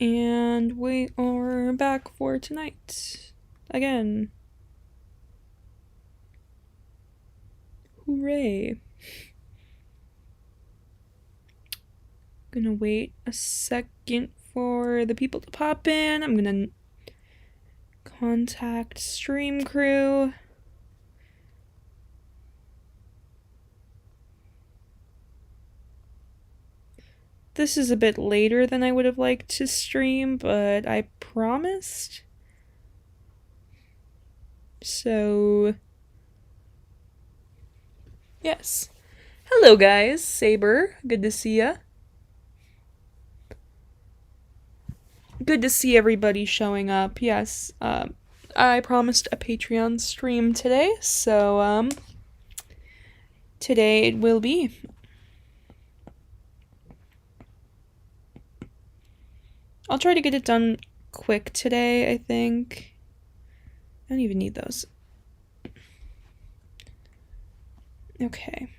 And we are back for tonight. Again. Hooray. Gonna wait a second for the people to pop in. I'm gonna contact stream crew. This is a bit later than I would have liked to stream, but I promised. So, yes. Hello guys, Saber, good to see ya. Good to see everybody showing up. Yes, I promised a Patreon stream today, so today it will be. I'll try to get it done quick today, I think. I don't even need those. Okay.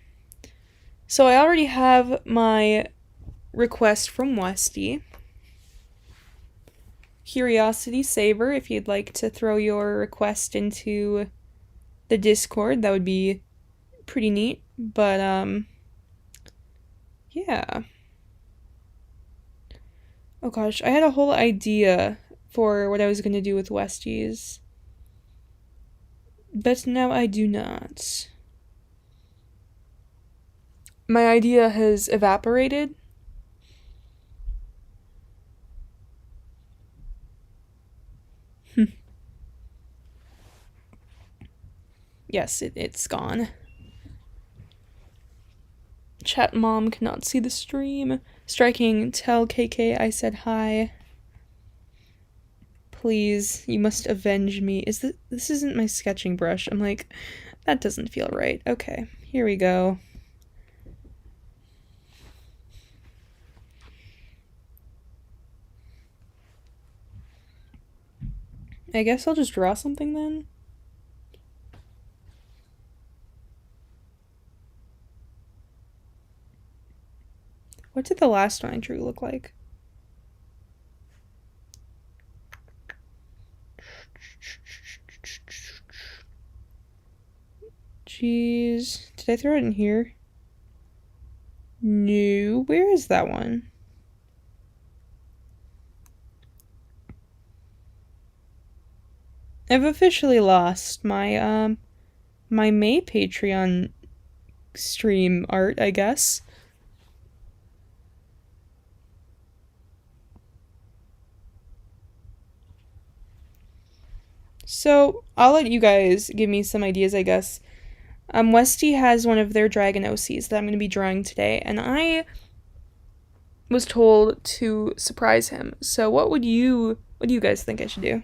So I already have my request from Westy. Curiosity Saber, if you'd like to throw your request into the Discord, that would be pretty neat. But, yeah. Oh gosh, I had a whole idea for what I was gonna do with Westies. But now I do not. My idea has evaporated. Yes, it's gone. Chat mom cannot see the stream. Striking, tell KK I said hi. Please, you must avenge me. This isn't my sketching brush. I'm like, that doesn't feel right. Okay, here we go. I guess I'll just draw something then. What did the last one I drew look like? Jeez. Did I throw it in here? No. Where is that one? I've officially lost my, my May Patreon stream art, I guess. So, I'll let you guys give me some ideas, I guess. Westy has one of their Dragon OCs that I'm going to be drawing today, and I was told to surprise him. So, what do you guys think I should do?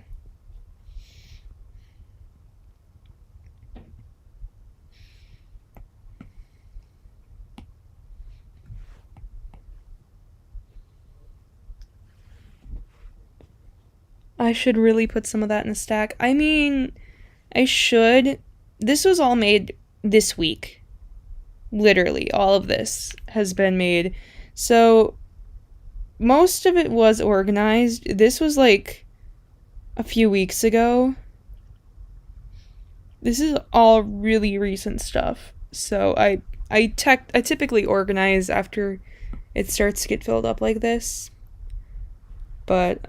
I should really put some of that in a stack. I mean, I should. This was all made this week. Literally, all of this has been made. So, most of it was organized. This was like a few weeks ago. This is all really recent stuff. So, I typically organize after it starts to get filled up like this. But,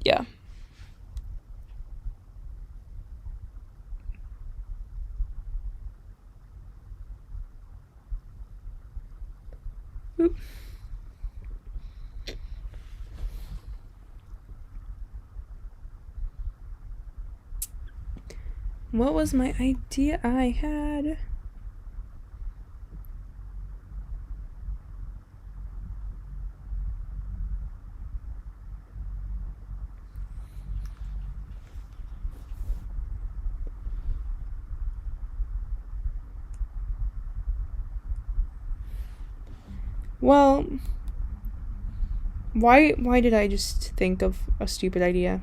yeah. Oop. What was my idea I had? Well, why did I just think of a stupid idea?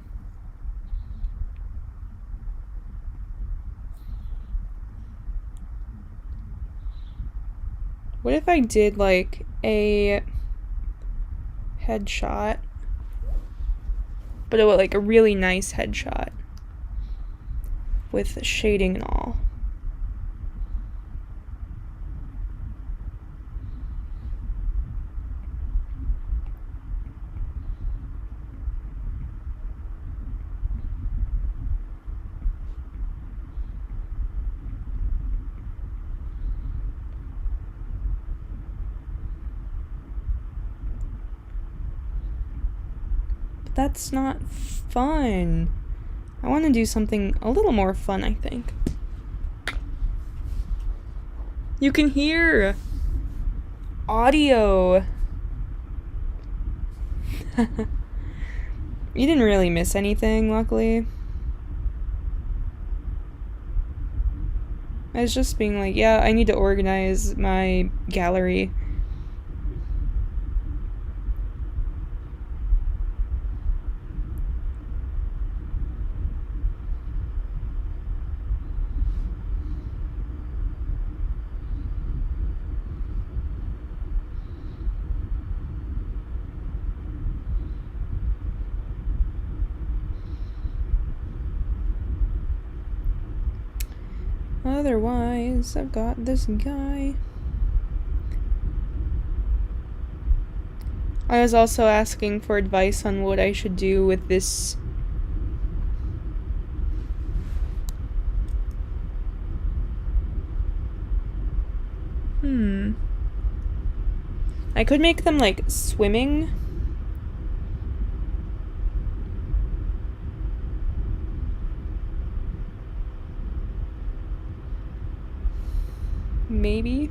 What if I did like a headshot But it was like a really nice headshot with shading and all. That's not fun. I want to do something a little more fun, I think. You can hear audio. You didn't really miss anything, luckily. I was just being like, yeah, I need to organize my gallery. Otherwise, I've got this guy. I was also asking for advice on what I should do with this. I could make them like swimming. Maybe.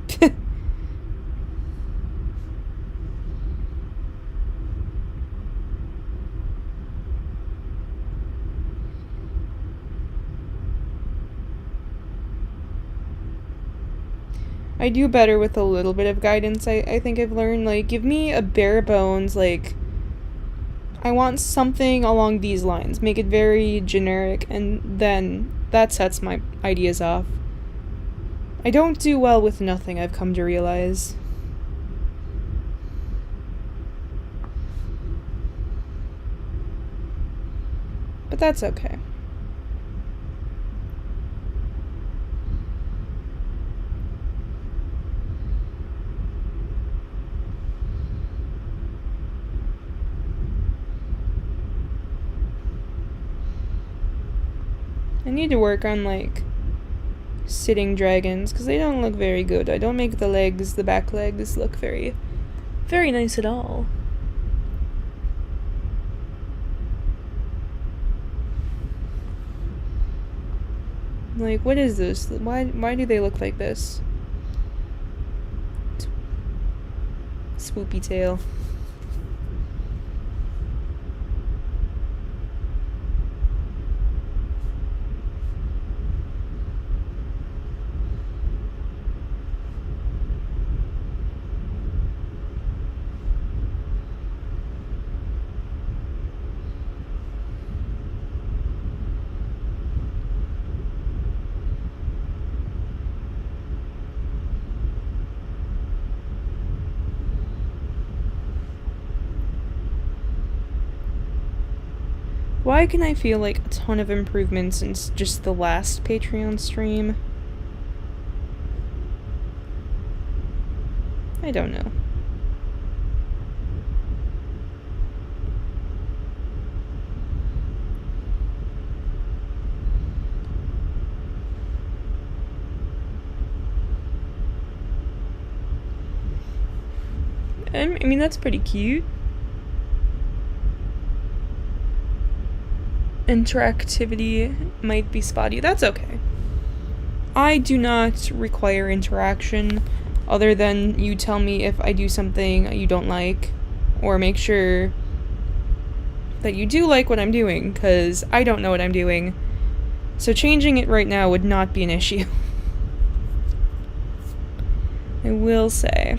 I do better with a little bit of guidance, I think I've learned. Like, give me a bare bones, like, I want something along these lines. Make it very generic, and then that sets my ideas off. I don't do well with nothing, I've come to realize. But that's okay. I need to work on, like, sitting dragons, because they don't look very good. I don't make the back legs, look very, very nice at all. Like, what is this? Why do they look like this? Swoopy tail. Why can I feel like a ton of improvements since just the last Patreon stream? I don't know. I mean, that's pretty cute. Interactivity might be spotty. That's okay. I do not require interaction other than you tell me if I do something you don't like, or make sure that you do like what I'm doing, because I don't know what I'm doing. So changing it right now would not be an issue. I will say.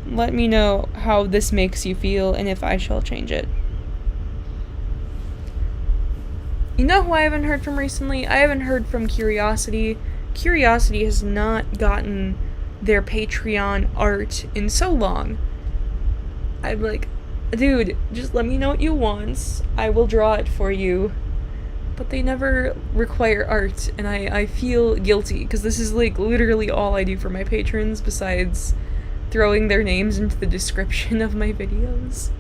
Let me know how this makes you feel and if I shall change it. You know who I haven't heard from recently? I haven't heard from Curiosity. Curiosity has not gotten their Patreon art in so long. I'm like, Dude, just let me know what you want. I will draw it for you. But they never require art, and I feel guilty, because this is, like, literally all I do for my patrons besides throwing their names into the description of my videos.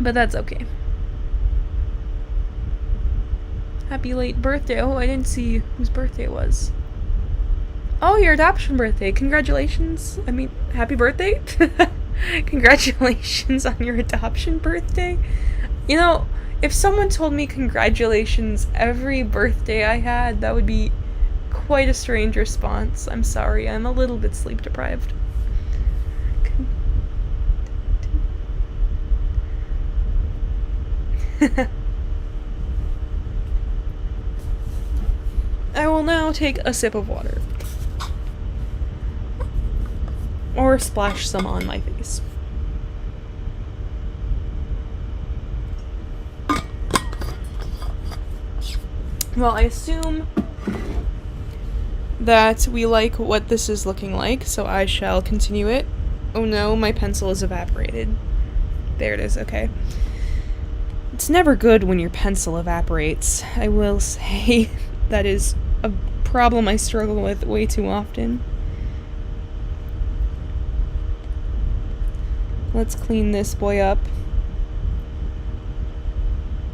But that's okay. Happy late birthday. Oh, I didn't see whose birthday it was. Oh, your adoption birthday. Congratulations. I mean, happy birthday. Congratulations on your adoption birthday. You know, if someone told me congratulations every birthday I had, that would be quite a strange response. I'm sorry, I'm a little bit sleep deprived. I will now take a sip of water. Or splash some on my face. Well, I assume that we like what this is looking like, so I shall continue it. Oh no, my pencil is evaporated. There it is, okay. It's never good when your pencil evaporates, I will say. That is a problem I struggle with way too often. Let's clean this boy up.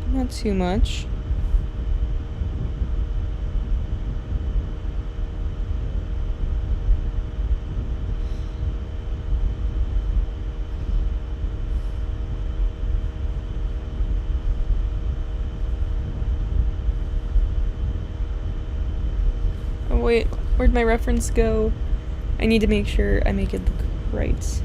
Not too much. Oh wait, where'd my reference go? I need to make sure I make it look right.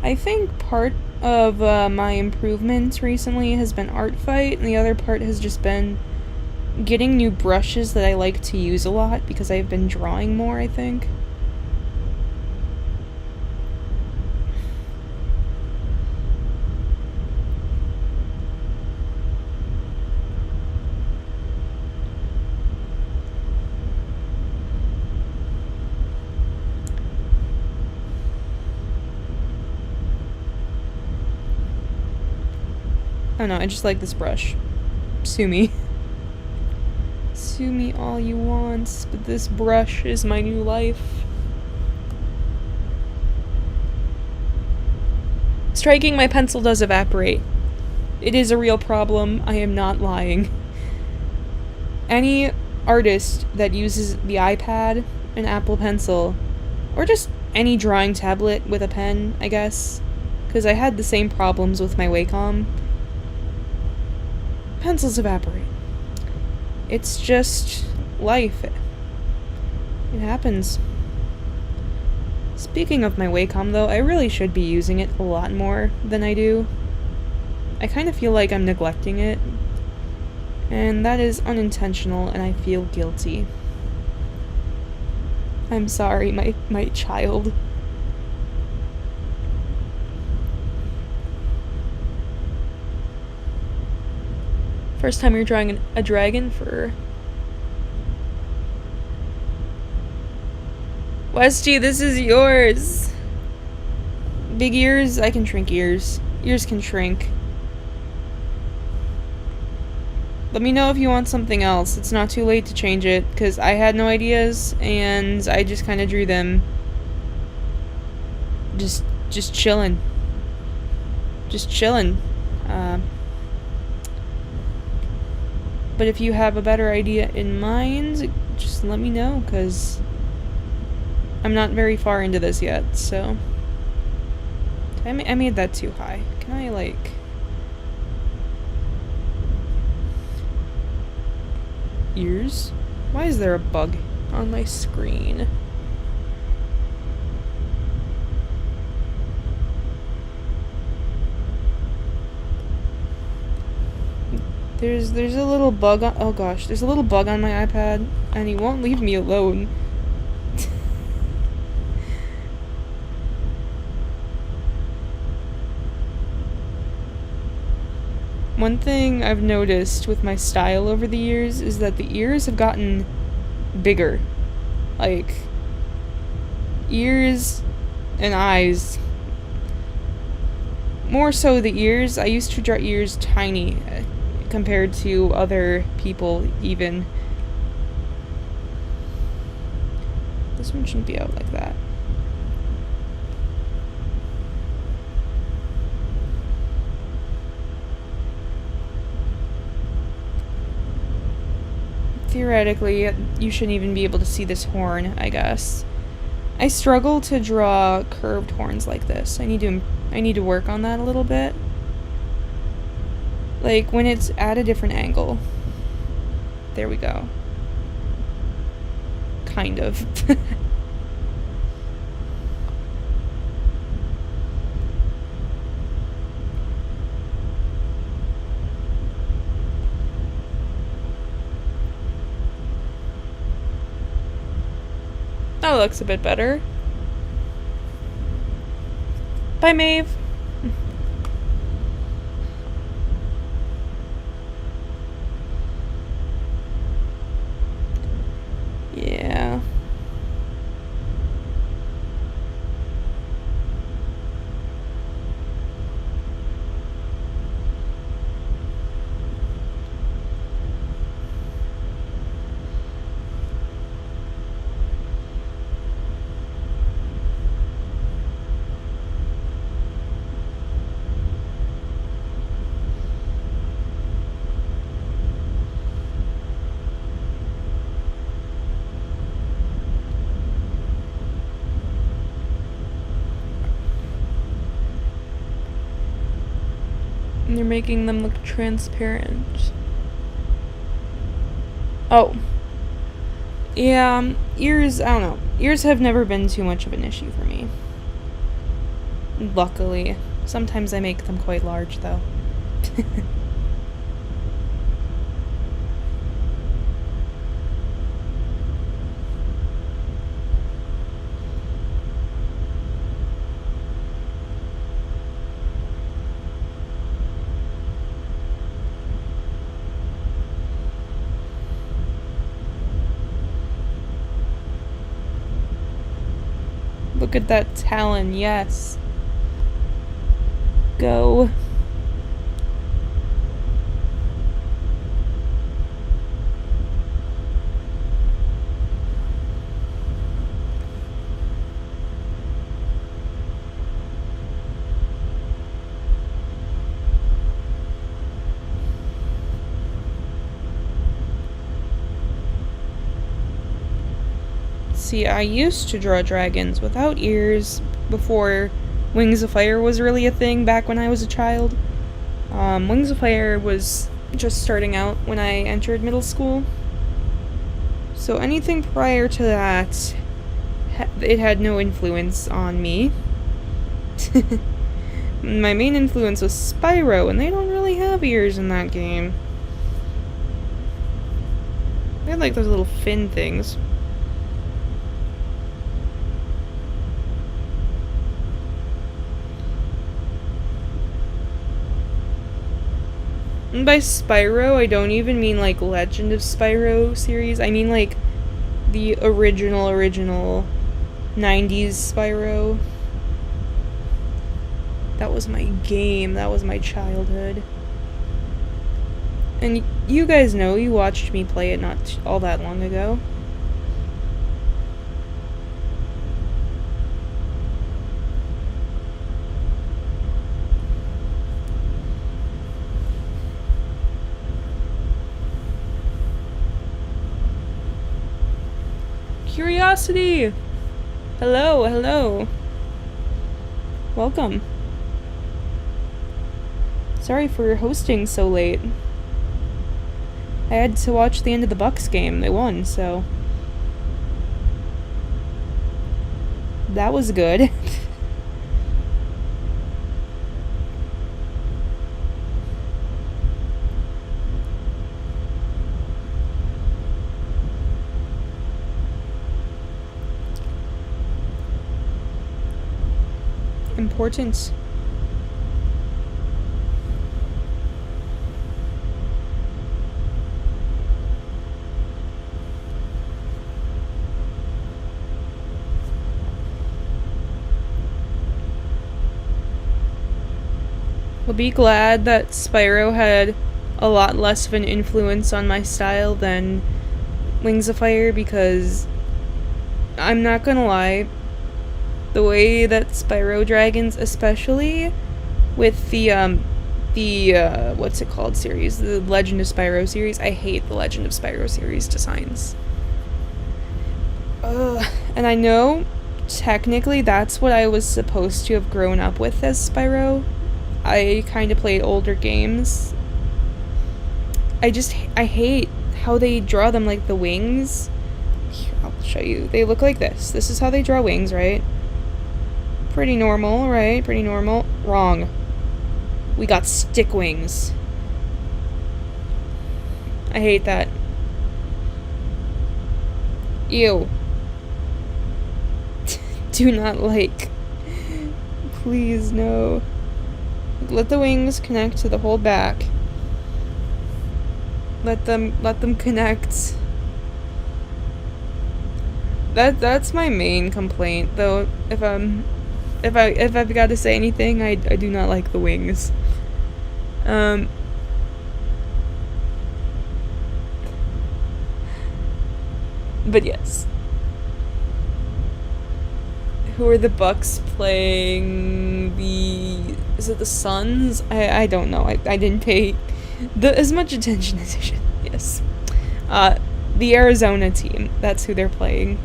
I think part of my improvements recently has been art fight, and the other part has just been getting new brushes that I like to use a lot because I've been drawing more, I think. I don't know, I just like this brush. Sue me. Sue me all you want, but this brush is my new life. Striking my pencil does evaporate. It is a real problem, I am not lying. Any artist that uses the iPad, an Apple Pencil, or just any drawing tablet with a pen, I guess, because I had the same problems with my Wacom. Pencils evaporate. It's just life. It happens. Speaking of my Wacom, though, I really should be using it a lot more than I do. I kind of feel like I'm neglecting it, and that is unintentional, and I feel guilty. I'm sorry, my child. First time you're drawing a dragon for... Westy, this is yours! Big ears? I can shrink ears. Ears can shrink. Let me know if you want something else. It's not too late to change it, because I had no ideas, and I just kind of drew them. Just chillin'. Just chillin'. But if you have a better idea in mind, just let me know, because I'm not very far into this yet, so... I made that too high. Can I, like... Ears? Why is there a bug on my screen? There's a little bug on... Oh gosh, there's a little bug on my iPad, and he won't leave me alone. one thing I've noticed with my style over the years is that the ears have gotten bigger. Like, ears and eyes. More so the ears. I used to draw ears tiny compared to other people, even. This one shouldn't be out like that. Theoretically, you shouldn't even be able to see this horn, I guess. I struggle to draw curved horns like this. I need to work on that a little bit. Like, when it's at a different angle. There we go. Kind of. That looks a bit better. Bye, Maeve. Yeah. And you're making them look transparent. Oh. Yeah, ears, I don't know. Ears have never been too much of an issue for me. Luckily. Sometimes I make them quite large, though. Look at that talon, yes. Go. See, I used to draw dragons without ears before Wings of Fire was really a thing back when I was a child. Wings of Fire was just starting out when I entered middle school. So anything prior to that, it had no influence on me. My main influence was Spyro, and they don't really have ears in that game. They had like those little fin things. And by Spyro, I don't even mean like Legend of Spyro series. I mean like the original 90s Spyro. That was my game. That was my childhood. And you guys know, you watched me play it not all that long ago. Curiosity! Hello, hello. Welcome. Sorry for hosting so late. I had to watch the end of the Bucks game. They won, so... that was good. Important. I'll be glad that Spyro had a lot less of an influence on my style than Wings of Fire, because I'm not gonna lie, the way that Spyro Dragons, especially with the what's it called series, the Legend of Spyro series, I hate the Legend of Spyro series designs. And I know technically that's what I was supposed to have grown up with as Spyro. I kind of played older games. I hate how they draw them, like the wings. Here, I'll show you. They look like this. This is how they draw wings, right? Pretty normal, right? Pretty normal. Wrong. We got stick wings. I hate that. Ew. Do not like. Please, no. Let the wings connect to the whole back. Let them connect. That's my main complaint, though. If I've got to say anything, I do not like the wings. But yes. Who are the Bucks playing the... Is it the Suns? I don't know. I didn't pay as much attention as I should. Yes. The Arizona team. That's who they're playing.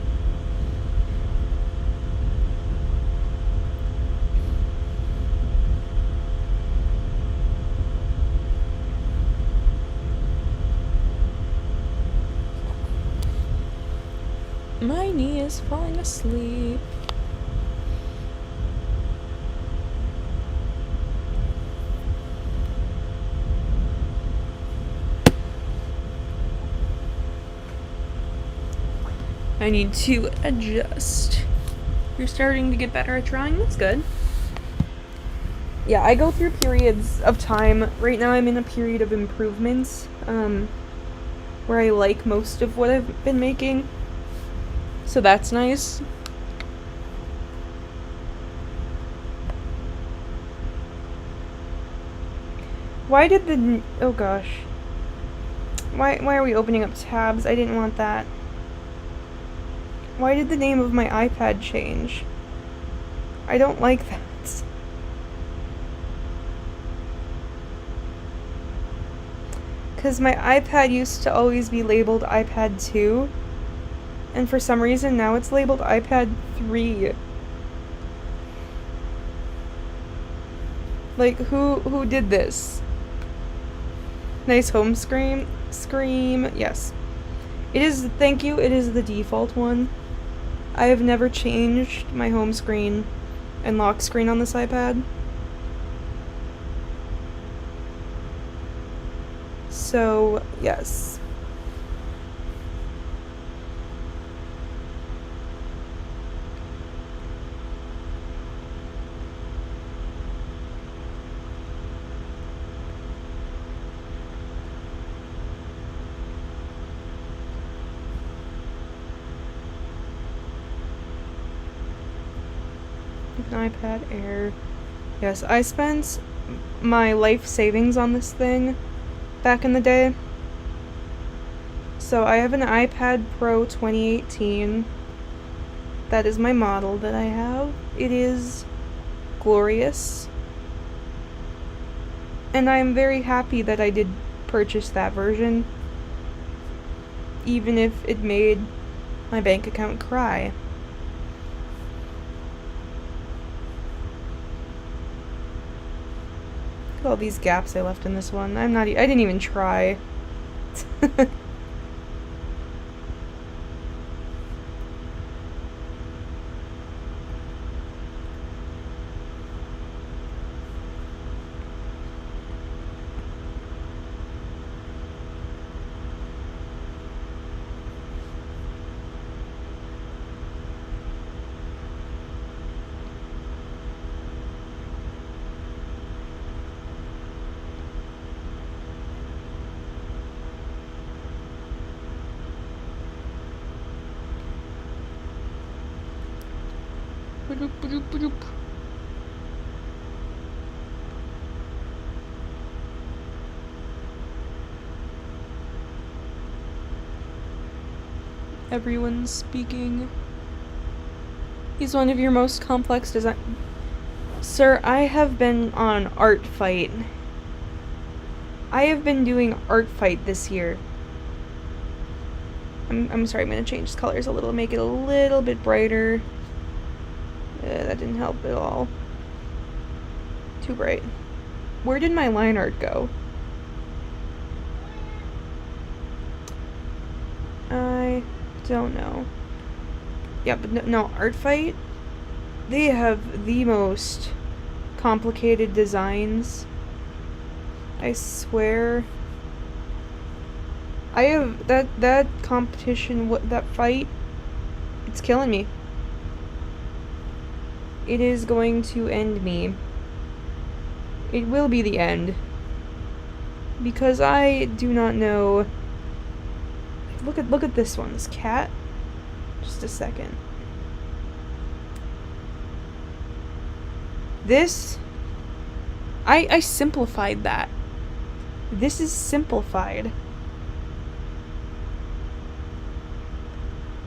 My knee is falling asleep. I need to adjust. You're starting to get better at drawing? That's good. Yeah, I go through periods of time. Right now I'm in a period of improvements, where I like most of what I've been making. So that's nice. Why did the... Oh gosh. Why are we opening up tabs? I didn't want that. Why did the name of my iPad change? I don't like that. Because my iPad used to always be labeled iPad 2. And for some reason now it's labeled iPad 3. Like, who did this? Nice home screen. Yes. It is, thank you, it is the default one. I have never changed my home screen and lock screen on this iPad. So, yes. An iPad Air. Yes, I spent my life savings on this thing back in the day. So I have an iPad Pro 2018. That is my model that I have. It is glorious. And I'm very happy that I did purchase that version, even if it made my bank account cry. Look at all these gaps I left in this one. I didn't even try. everyone's speaking. He's one of your most complex design. Sir, I have been on Art Fight. I have been doing Art Fight this year. I'm sorry, I'm gonna change the colors a little, make it a little bit brighter. That didn't help at all. Too bright. Where did my line art go? I don't know. Yeah, but no, Art Fight, they have the most complicated designs. I swear. I have that competition, that fight, it's killing me. It is going to end me. It will be the end. Because I do not know. Look at this one, this cat. Just a second. This, I simplified that. This is simplified.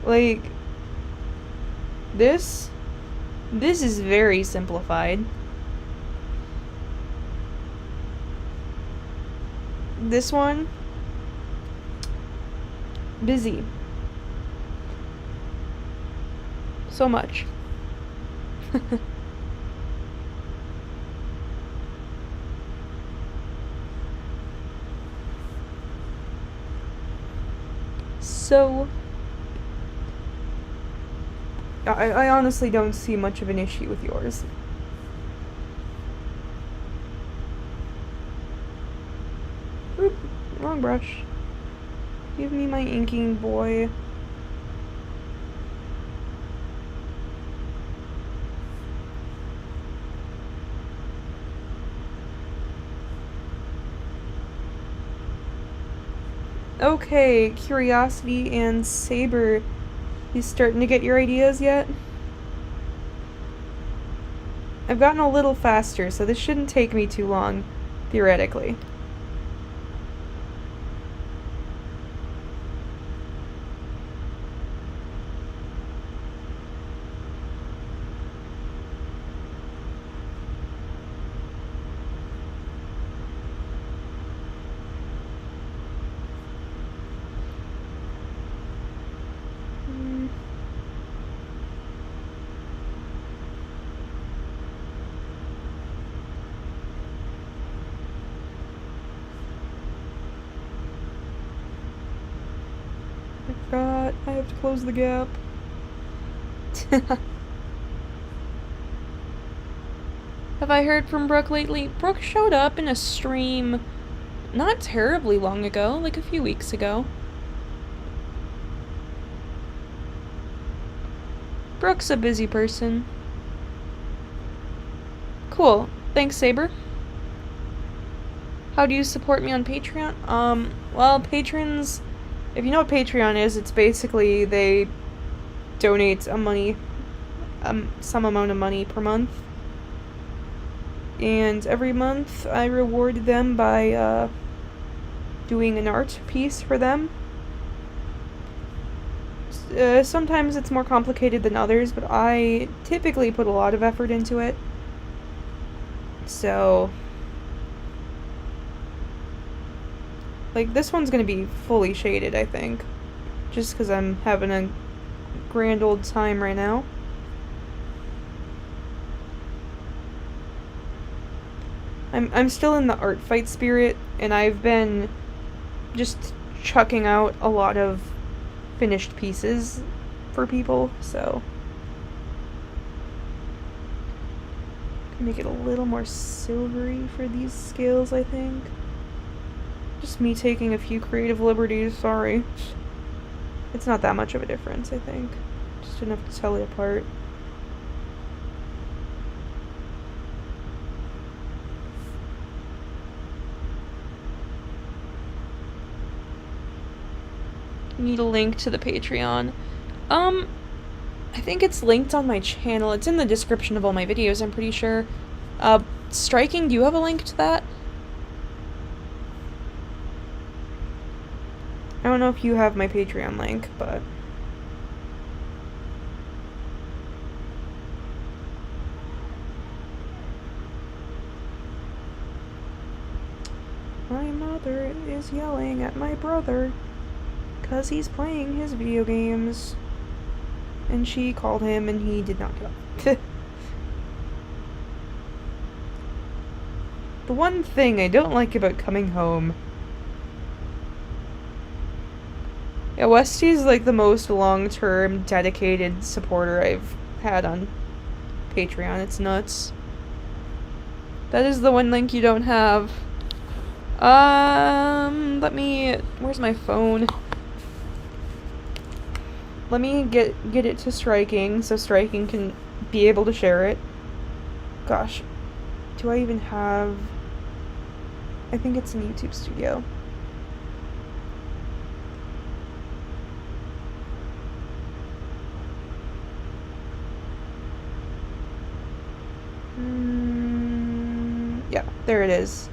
Like, this is very simplified. This one, busy. So much. So, I honestly don't see much of an issue with yours. Oop, wrong brush. Give me my inking, boy. Okay, Curiosity and Saber. You starting to get your ideas yet? I've gotten a little faster, so this shouldn't take me too long, theoretically. God, I have to close the gap. Have I heard from Brooke lately? Brooke showed up in a stream not terribly long ago, like a few weeks ago. Brooke's a busy person. Cool. Thanks, Saber. How do you support me on Patreon? Well, patrons... If you know what Patreon is, it's basically they donate some amount of money per month. And every month I reward them by doing an art piece for them. Sometimes it's more complicated than others, but I typically put a lot of effort into it. So... Like, this one's gonna be fully shaded, I think. Just because I'm having a grand old time right now. I'm still in the art fight spirit, and I've been just chucking out a lot of finished pieces for people, so... Make it a little more silvery for these scales, I think. Just me taking a few creative liberties, sorry. It's not that much of a difference, I think. Just enough to tell it apart. Need a link to the Patreon. I think it's linked on my channel. It's in the description of all my videos, I'm pretty sure. Striking, do you have a link to that? I don't know if you have my Patreon link, but... My mother is yelling at my brother 'cause he's playing his video games. And she called him and he did not get up. The one thing I don't like about coming home... Yeah, Westy's like the most long-term, dedicated supporter I've had on Patreon. It's nuts. That is the one link you don't have. Let me... Where's my phone? Let me get it to Striking, so Striking can be able to share it. Gosh. Do I even have... I think it's in YouTube Studio. Yeah, there it is.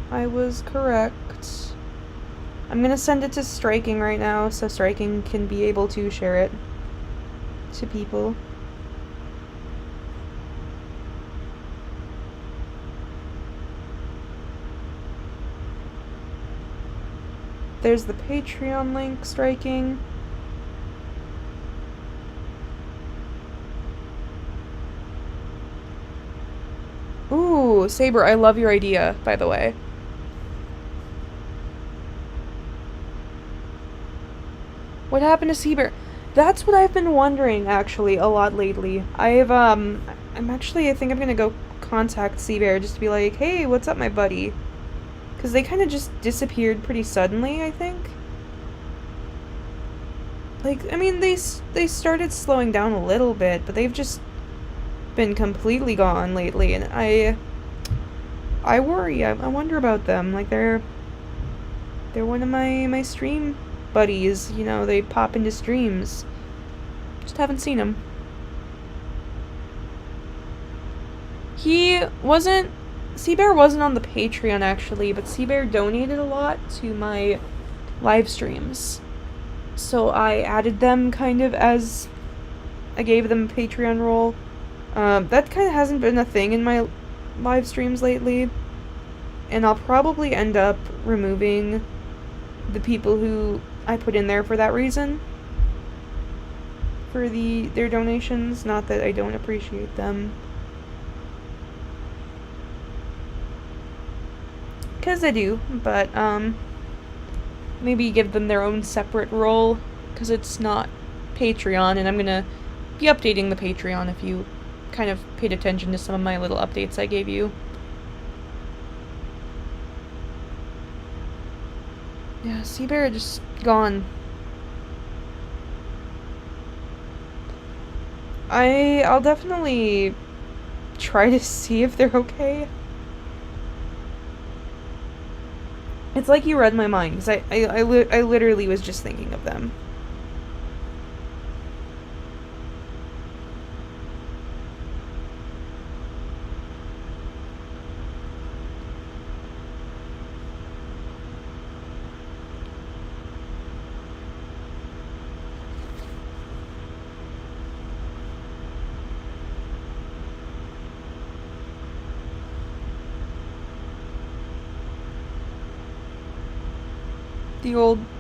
I was correct. I'm gonna send it to Striking right now, so Striking can be able to share it to people. There's the Patreon link, Striking. Ooh, Saber, I love your idea, by the way. What happened to Saber? That's what I've been wondering, actually, a lot lately. I think I'm gonna go contact Seabear just to be like, hey, what's up, my buddy? Because they kind of just disappeared pretty suddenly, I think. Like, I mean, they started slowing down a little bit, but they've just been completely gone lately, and I worry. I wonder about them. Like, they're one of my stream buddies. You know, they pop into streams. Just haven't seen him. Seabear wasn't on the Patreon, actually, but Seabear donated a lot to my live streams. So I added them kind of as I gave them a Patreon role. That kind of hasn't been a thing in my live streams lately. And I'll probably end up removing the people who I put in there for that reason. For their donations. Not that I don't appreciate them. Because I do, but, maybe give them their own separate role, because it's not Patreon, and I'm gonna be updating the Patreon if you kind of paid attention to some of my little updates I gave you. Yeah, Seabear just gone. I'll definitely try to see if they're okay. It's like you read my mind, because I literally was just thinking of them.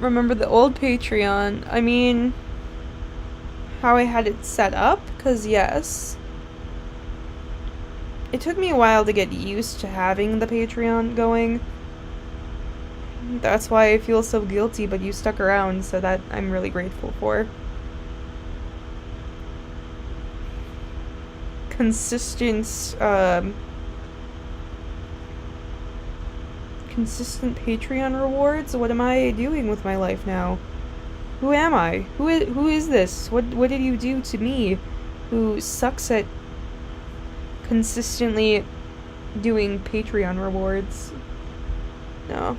Remember the old Patreon? I mean, how I had it set up? 'Cause yes. It took me a while to get used to having the Patreon going. That's why I feel so guilty, but you stuck around, so that I'm really grateful for. Consistent Patreon rewards? What am I doing with my life now? Who am I? Who is this? What did you do to me, who sucks at consistently doing Patreon rewards? No.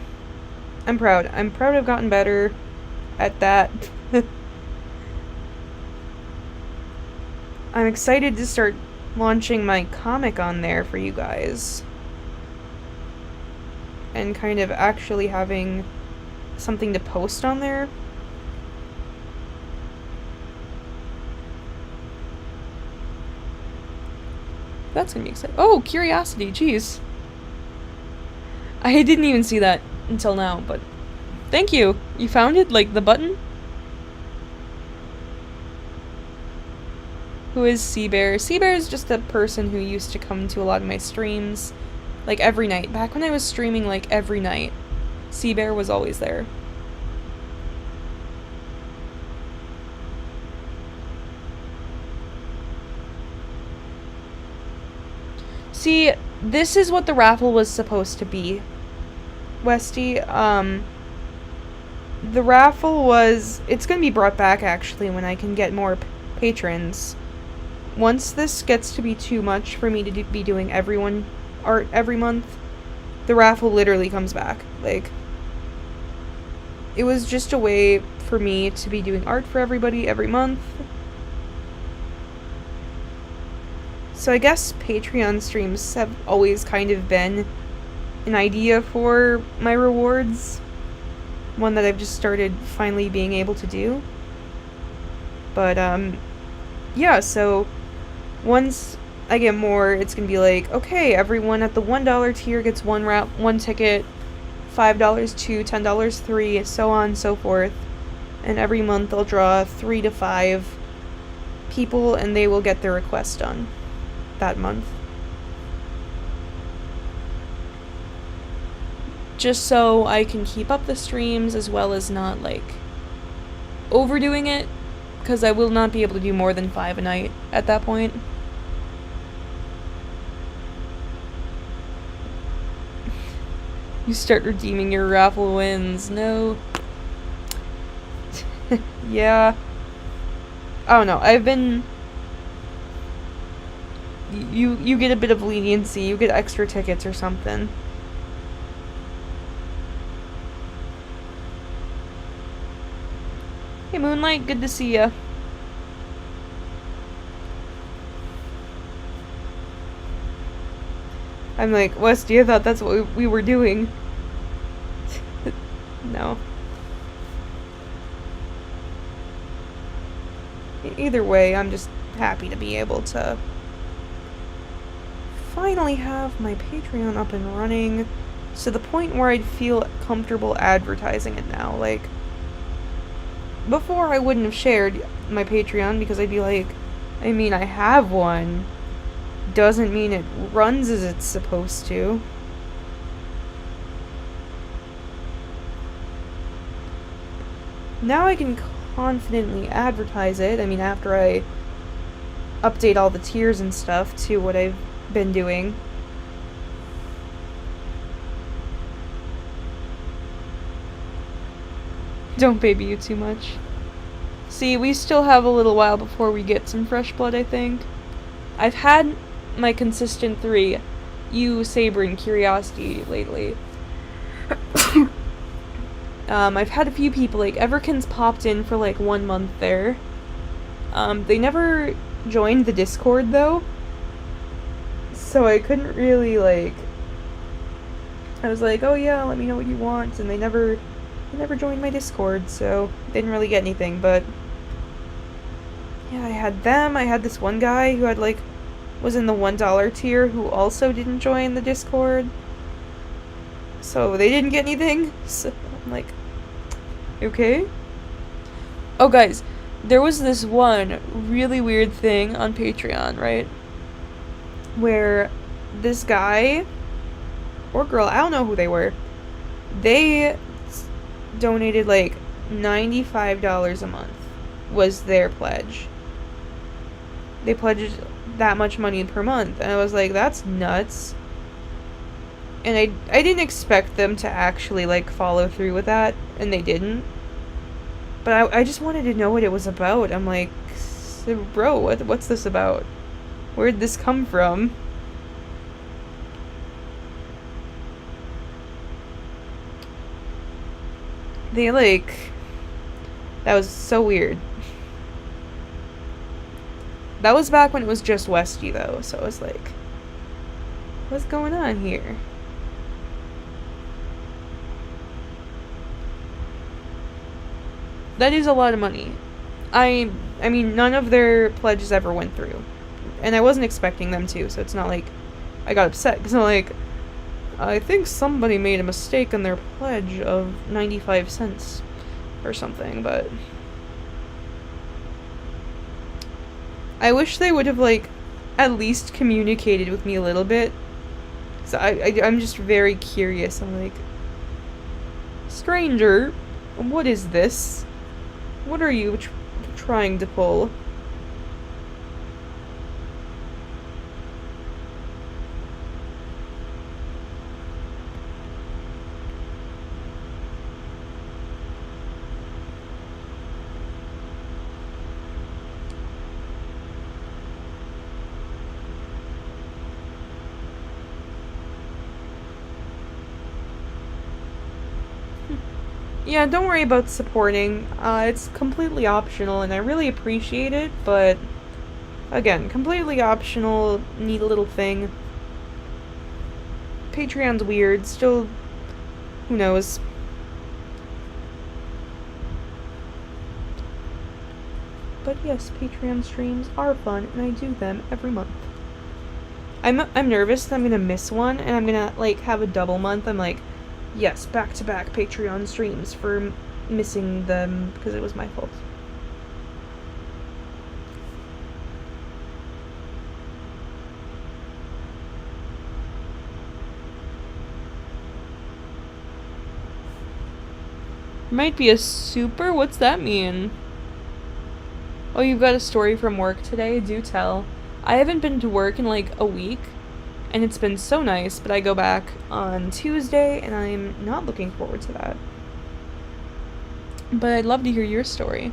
I'm proud. I'm proud I've gotten better at that. I'm excited to start launching my comic on there for you guys. And kind of actually having something to post on there. That's gonna be exciting. Oh, curiosity, jeez. I didn't even see that until now, but thank you. You found it? Like, the button? Who is Seabear? Seabear is just a person who used to come to a lot of my streams, like, every night. Back when I was streaming, like, every night, Seabear was always there. See, this is what the raffle was supposed to be, Westy. The raffle was... It's gonna be brought back, actually, when I can get more patrons. Once this gets to be too much for me to be doing art every month, the raffle literally comes back. Like, it was just a way for me to be doing art for everybody every month. So I guess Patreon streams have always kind of been an idea for my rewards. One that I've just started finally being able to do. But, yeah, so once I get more, it's gonna be like, okay, everyone at the $1 tier gets one ticket, $5 2, $10 3, so on and so forth. And every month I'll draw 3 to 5 people and they will get their request done that month. Just so I can keep up the streams as well as not, like, overdoing it, because I will not be able to do more than 5 a night at that point. You start redeeming your raffle wins. No. Yeah. I don't know. I've been... You get a bit of leniency. You get extra tickets or something. Hey, Moonlight. Good to see ya. I'm like, Westy, I thought that's what we were doing. No. Either way, I'm just happy to be able to finally have my Patreon up and running to the point where I'd feel comfortable advertising it now. Like, before I wouldn't have shared my Patreon because I'd be like, I mean, I have one. Doesn't mean it runs as it's supposed to. Now I can confidently advertise it. I mean, after I update all the tiers and stuff to what I've been doing. Don't baby you too much. See, we still have a little while before we get some fresh blood, I think. I've had my consistent 3, you, Saber, and Curiosity lately. I've had a few people, like, Everkin's popped in for, like, 1 month there. They never joined the Discord, though. So I couldn't really, like... I was like, oh yeah, let me know what you want, and they never joined my Discord, so didn't really get anything, but... Yeah, I had them, I had this one guy who had, like, was in the $1 tier who also didn't join the Discord. So they didn't get anything, so I'm like, okay. Oh, guys, there was this one really weird thing on Patreon, right? Where this guy, or girl, I don't know who they were, they donated like $95 a month was their pledge. They pledged that much money per month, and I was like, that's nuts. And I didn't expect them to actually, like, follow through with that, and they didn't. But I just wanted to know what it was about. I'm like, bro, what's this about? Where'd this come from? They, like... That was so weird. That was back when it was just Westy, though, so I was like, what's going on here? That is a lot of money. I mean, none of their pledges ever went through. and I wasn't expecting them to, so it's not like I got upset, because I'm like, I think somebody made a mistake in their pledge of 95 cents or something, but I wish they would have, like, at least communicated with me a little bit. So I'm just very curious. I'm like, stranger, what is this? What are you trying to pull? Yeah, don't worry about supporting. It's completely optional, and I really appreciate it, but again, completely optional, neat little thing. Patreon's weird, still, who knows. But yes, Patreon streams are fun, and I do them every month. I'm nervous that I'm gonna miss one, and I'm gonna, like, have a double month. I'm like, yes, back-to-back Patreon streams for missing them because it was my fault. Might be a super? What's that mean? Oh, you've got a story from work today? Do tell. I haven't been to work in like a week, and it's been so nice, but I go back on Tuesday, and I'm not looking forward to that. But I'd love to hear your story.